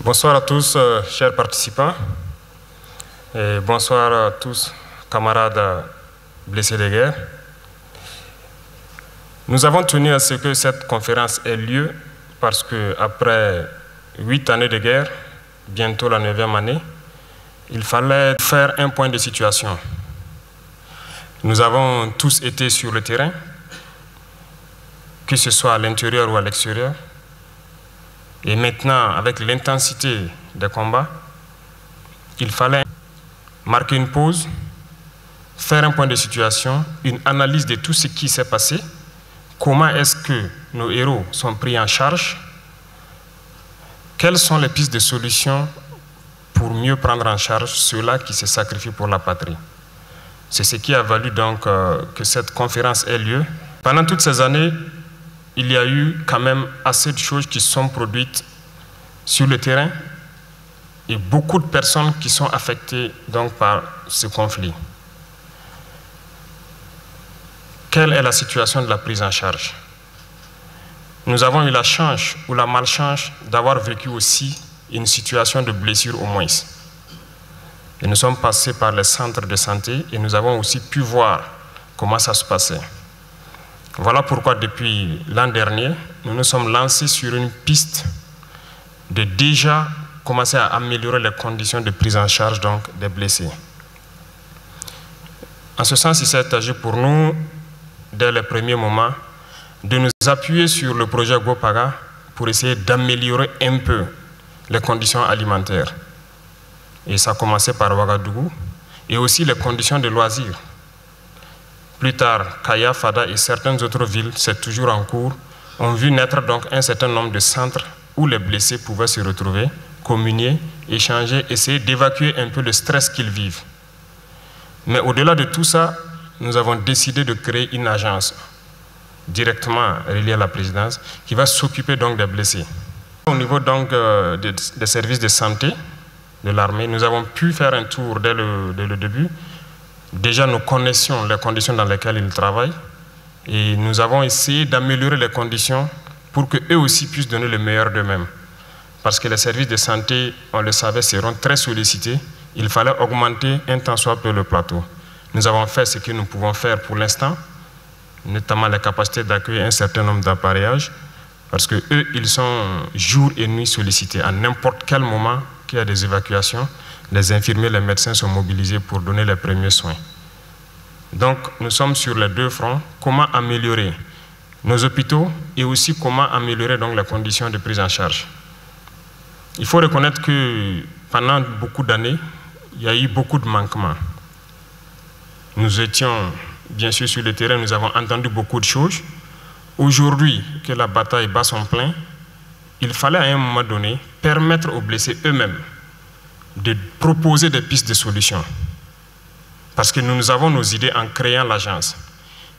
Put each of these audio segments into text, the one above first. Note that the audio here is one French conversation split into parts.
Bonsoir à tous, chers participants, et bonsoir à tous, camarades blessés de guerre. Nous avons tenu à ce que cette conférence ait lieu parce qu'après 8 années de guerre, bientôt la 9e année, il fallait faire un point de situation. Nous avons tous été sur le terrain, que ce soit à l'intérieur ou à l'extérieur. Et maintenant, avec l'intensité des combats, il fallait marquer une pause, faire un point de situation, une analyse de tout ce qui s'est passé, comment est-ce que nos héros sont pris en charge, quelles sont les pistes de solutions pour mieux prendre en charge ceux-là qui se sacrifient pour la patrie. C'est ce qui a valu donc que cette conférence ait lieu. Pendant toutes ces années, il y a eu quand même assez de choses qui sont produites sur le terrain et beaucoup de personnes qui sont affectées donc par ce conflit. Quelle est la situation de la prise en charge? Nous avons eu la chance ou la malchance d'avoir vécu aussi une situation de blessure au moins. Et nous sommes passés par les centres de santé et nous avons aussi pu voir comment ça se passait. Voilà pourquoi depuis l'an dernier, nous nous sommes lancés sur une piste de déjà commencer à améliorer les conditions de prise en charge donc, des blessés. En ce sens, il s'est agi pour nous, dès les premiers moments, de nous appuyer sur le projet Gopaga pour essayer d'améliorer un peu les conditions alimentaires. Et ça a commencé par Ouagadougou et aussi les conditions de loisirs. Plus tard, Kaya, Fada et certaines autres villes, c'est toujours en cours, ont vu naître donc un certain nombre de centres où les blessés pouvaient se retrouver, communier, échanger, essayer d'évacuer un peu le stress qu'ils vivent. Mais au-delà de tout ça, nous avons décidé de créer une agence directement reliée à la présidence qui va s'occuper donc des blessés. Au niveau donc des services de santé de l'armée, nous avons pu faire un tour dès le début. Déjà, nous connaissions les conditions dans lesquelles ils travaillent et nous avons essayé d'améliorer les conditions pour qu'eux aussi puissent donner le meilleur d'eux-mêmes. Parce que les services de santé, on le savait, seront très sollicités. Il fallait augmenter un tant soit peu le plateau. Nous avons fait ce que nous pouvons faire pour l'instant, notamment la capacité d'accueillir un certain nombre d'appareillages, parce qu'eux, ils sont jour et nuit sollicités. À n'importe quel moment qu'il y a des évacuations, les infirmiers, les médecins sont mobilisés pour donner les premiers soins. Donc, nous sommes sur les deux fronts. Comment améliorer nos hôpitaux et aussi comment améliorer donc les conditions de prise en charge. Il faut reconnaître que pendant beaucoup d'années, il y a eu beaucoup de manquements. Nous étions bien sûr sur le terrain, nous avons entendu beaucoup de choses. Aujourd'hui, que la bataille bat son plein, il fallait à un moment donné permettre aux blessés eux-mêmes de proposer des pistes de solutions. Parce que nous avons nos idées en créant l'agence.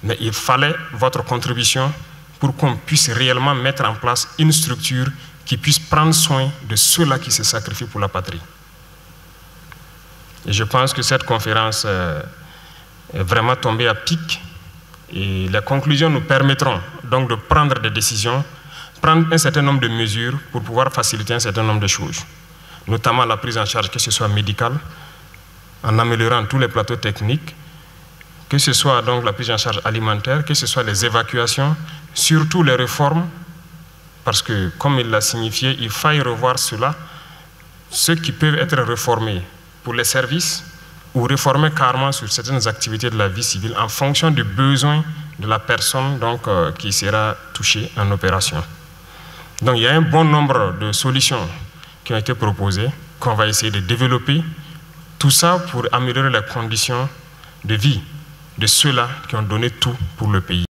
Mais il fallait votre contribution pour qu'on puisse réellement mettre en place une structure qui puisse prendre soin de ceux-là qui se sacrifient pour la patrie. Et je pense que cette conférence est vraiment tombée à pic et les conclusions nous permettront donc de prendre des décisions, prendre un certain nombre de mesures pour pouvoir faciliter un certain nombre de choses, notamment la prise en charge, que ce soit médicale, en améliorant tous les plateaux techniques, que ce soit donc la prise en charge alimentaire, que ce soit les évacuations, surtout les réformes, parce que, comme il l'a signifié, il faille revoir cela, ceux qui peuvent être réformés pour les services ou réformer carrément sur certaines activités de la vie civile en fonction du besoin de la personne donc, qui sera touchée en opération. Donc il y a un bon nombre de solutions qui ont été proposées, qu'on va essayer de développer, tout ça pour améliorer les conditions de vie de ceux-là qui ont donné tout pour le pays.